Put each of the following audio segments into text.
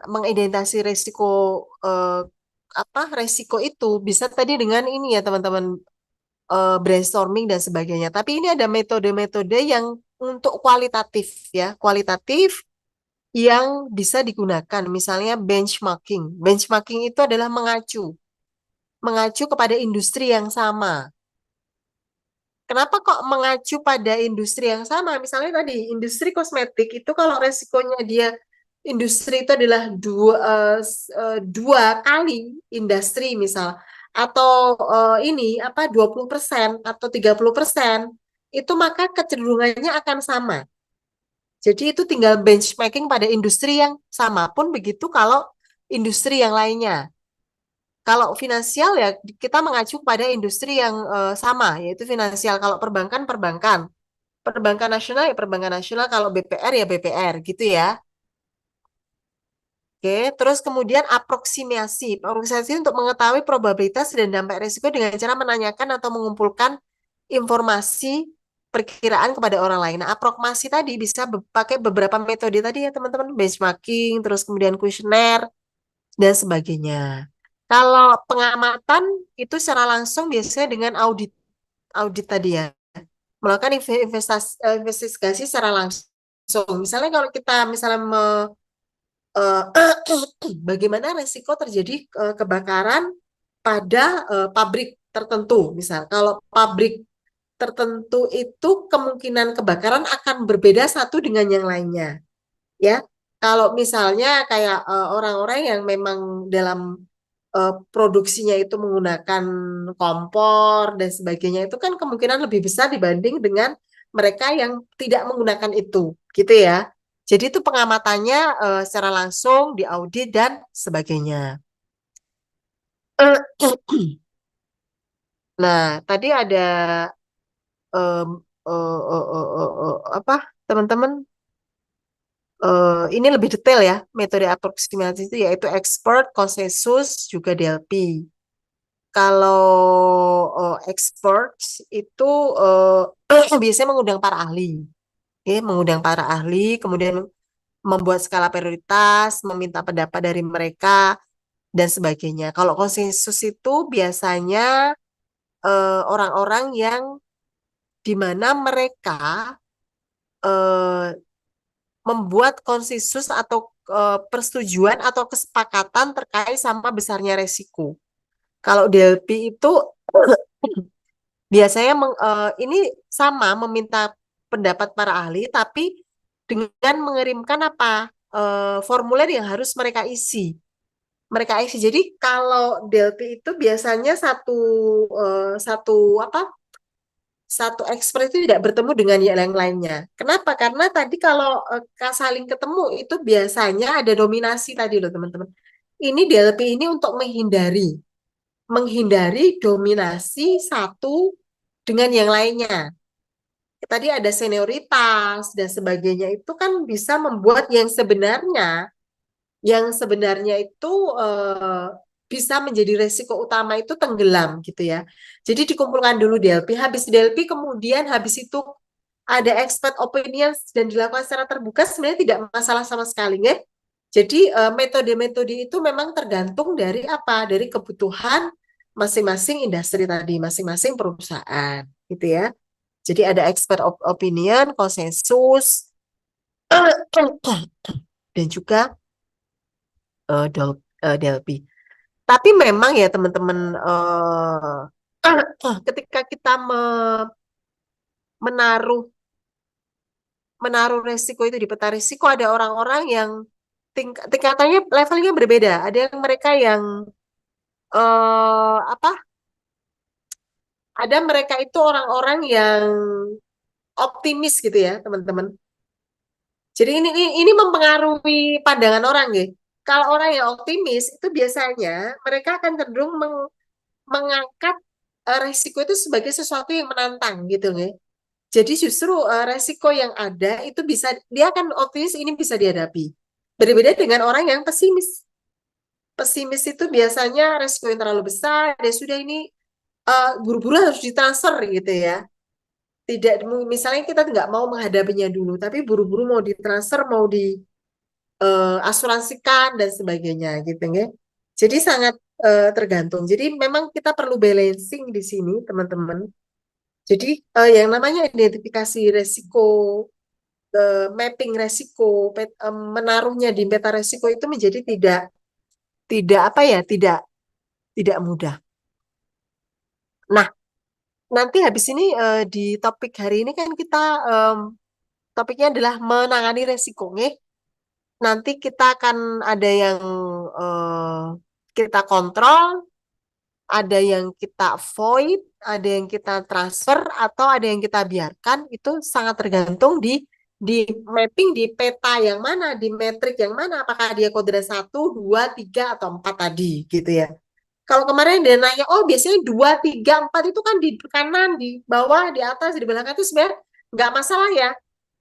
mengidentifikasi resiko eh, resiko itu bisa tadi dengan ini ya teman-teman, brainstorming dan sebagainya. Tapi ini ada metode-metode yang untuk kualitatif ya, kualitatif yang bisa digunakan. Misalnya benchmarking. Benchmarking itu adalah mengacu kepada industri yang sama. Kenapa kok mengacu pada industri yang sama? Misalnya tadi industri kosmetik itu kalau resikonya dia industri itu adalah dua kali industri misal, atau ini apa 20% atau 30%, itu maka kecenderungannya akan sama. Jadi itu tinggal benchmarking pada industri yang sama, pun begitu kalau industri yang lainnya. Kalau finansial ya kita mengacu pada industri yang sama, yaitu finansial. Kalau perbankan, perbankan. Perbankan nasional ya perbankan nasional, kalau BPR ya BPR gitu ya. Oke, terus kemudian aproksimasi. Aproksimasi untuk mengetahui probabilitas dan dampak risiko dengan cara menanyakan atau mengumpulkan informasi perkiraan kepada orang lain. Nah, aproksimasi tadi bisa pakai beberapa metode tadi ya teman-teman, benchmarking, terus kemudian kuesioner dan sebagainya. Kalau pengamatan itu secara langsung biasanya dengan audit, audit tadi ya, melakukan investigasi secara langsung. Misalnya kalau kita misalnya eh, bagaimana resiko terjadi kebakaran pada pabrik tertentu, misal kalau pabrik tertentu itu kemungkinan kebakaran akan berbeda satu dengan yang lainnya, ya. Kalau misalnya kayak orang-orang yang memang dalam produksinya itu menggunakan kompor dan sebagainya, itu kan kemungkinan lebih besar dibanding dengan mereka yang tidak menggunakan itu, gitu ya. Jadi itu pengamatannya secara langsung diaudit dan sebagainya. Nah, tadi ada em, apa teman-teman, ini lebih detail ya metode aproksimasi itu, yaitu expert, konsensus, juga DLP. Kalau expert itu biasanya mengundang para ahli, mengundang para ahli, kemudian membuat skala prioritas, meminta pendapat dari mereka dan sebagainya. Kalau konsensus itu biasanya orang-orang yang di mana mereka eh, membuat konsensus atau persetujuan atau kesepakatan terkait sama besarnya resiko. Kalau DLP itu biasanya ini sama meminta pendapat para ahli, tapi dengan mengirimkan apa formulir yang harus mereka isi. Mereka isi. Jadi kalau DLP itu biasanya satu apa? Satu expert itu tidak bertemu dengan yang lainnya. Kenapa? Karena tadi kalau saling ketemu itu biasanya ada dominasi tadi loh teman-teman. Ini DLP ini untuk menghindari dominasi satu dengan yang lainnya. Tadi ada senioritas dan sebagainya, itu kan bisa membuat yang sebenarnya itu eh, bisa menjadi resiko utama itu tenggelam gitu ya. Jadi dikumpulkan dulu DLP, habis DLP kemudian habis itu ada expert opinions dan dilakukan secara terbuka, sebenarnya tidak masalah sama sekali ya. Jadi metode-metode itu memang tergantung dari apa? Dari kebutuhan masing-masing industri tadi, masing-masing perusahaan gitu ya. Jadi ada expert opinion, konsensus, dan juga DLP. Tapi memang ya teman-teman, ketika kita menaruh menaruh resiko itu di peta risiko, ada orang-orang yang tingkatannya levelnya berbeda. Ada yang mereka yang apa? Ada mereka itu orang-orang yang optimis gitu ya, teman-teman. Jadi ini mempengaruhi pandangan orang ya. Kalau orang yang optimis itu biasanya mereka akan cenderung mengangkat resiko itu sebagai sesuatu yang menantang gitu ya. Jadi justru resiko yang ada itu bisa dia akan optimis ini bisa dihadapi. Berbeda dengan orang yang pesimis. Pesimis itu biasanya resiko yang terlalu besar dan sudah ini buru-buru harus ditransfer gitu ya. Tidak, misalnya kita nggak mau menghadapinya dulu, tapi buru-buru mau ditransfer, mau di asuransikan dan sebagainya gitu ya. Jadi sangat tergantung. Jadi memang kita perlu balancing di sini, teman-teman. Jadi yang namanya identifikasi resiko, mapping resiko, menaruhnya di peta resiko itu menjadi tidak tidak apa ya, tidak mudah. Nah, nanti habis ini di topik hari ini kan kita em, topiknya adalah menangani resiko, nggih. Nanti kita akan ada yang eh, kita kontrol, ada yang kita void, ada yang kita transfer, atau ada yang kita biarkan. Itu sangat tergantung di mapping di peta yang mana, di metrik yang mana, apakah dia kodrat 1, 2, 3, atau 4 tadi, gitu ya. Kalau kemarin dia nanya, oh biasanya 2, 3, 4 itu kan di kanan, di bawah, di atas, di belakang itu sebenarnya nggak masalah ya.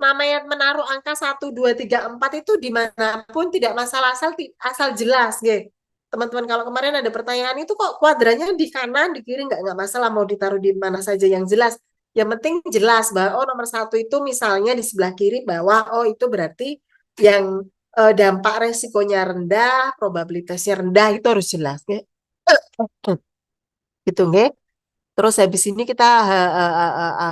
Namanya menaruh angka 1, 2, 3, 4 itu dimanapun tidak masalah asal jelas, gitu. Teman-teman kalau kemarin ada pertanyaan itu kok kuadrannya di kanan, di kiri nggak masalah mau ditaruh di mana saja yang jelas. Yang penting jelas bahwa oh nomor 1 itu misalnya di sebelah kiri bawah, oh itu berarti yang dampak resikonya rendah, probabilitasnya rendah itu harus jelas. Ya. Gitu nggih. Terus habis ini kita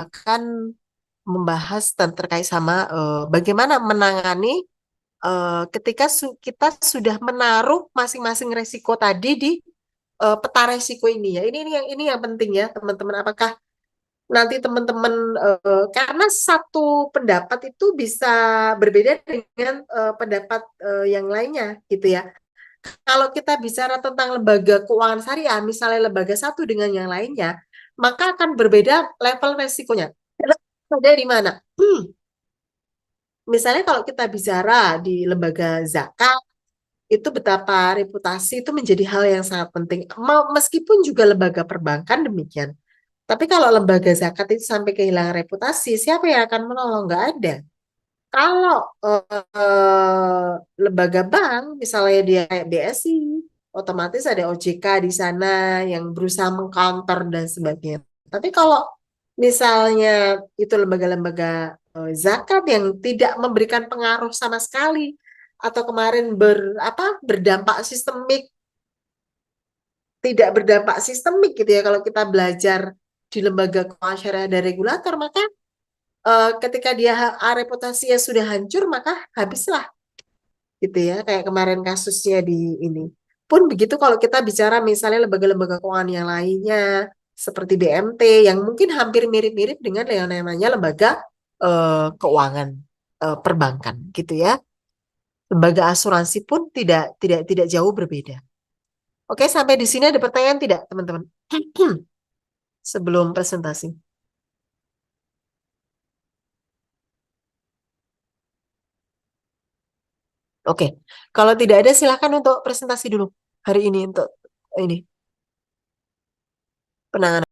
akan membahas terkait sama bagaimana menangani ketika kita sudah menaruh masing-masing resiko tadi di peta resiko ini ya. Ini yang penting ya, teman-teman. Apakah nanti teman-teman karena satu pendapat itu bisa berbeda dengan pendapat yang lainnya gitu ya. Kalau kita bicara tentang lembaga keuangan syariah, misalnya lembaga satu dengan yang lainnya, maka akan berbeda level resikonya. Ada di mana? Misalnya kalau kita bicara di lembaga zakat, itu betapa reputasi itu menjadi hal yang sangat penting. Meskipun juga lembaga perbankan demikian. Tapi kalau lembaga zakat itu sampai kehilangan reputasi, siapa yang akan menolong? Nggak ada. Kalau lembaga bank, misalnya dia kayak BSI, otomatis ada OJK di sana yang berusaha mengcounter dan sebagainya. Tapi kalau misalnya itu lembaga-lembaga zakat yang tidak memberikan pengaruh sama sekali, atau kemarin berdampak sistemik, tidak berdampak sistemik gitu ya, kalau kita belajar di lembaga keuangan syariah dan regulator, maka ketika dia reputasinya sudah hancur, maka habislah gitu ya kayak kemarin kasusnya di ini pun begitu kalau kita bicara misalnya lembaga-lembaga keuangan yang lainnya seperti BMT yang mungkin hampir mirip-mirip dengan yang namanya lembaga keuangan perbankan gitu ya lembaga asuransi pun tidak jauh berbeda. Oke, sampai di sini ada pertanyaan tidak teman-teman? Sebelum presentasi. Oke, kalau tidak ada silakan untuk presentasi dulu hari ini untuk ini penanganan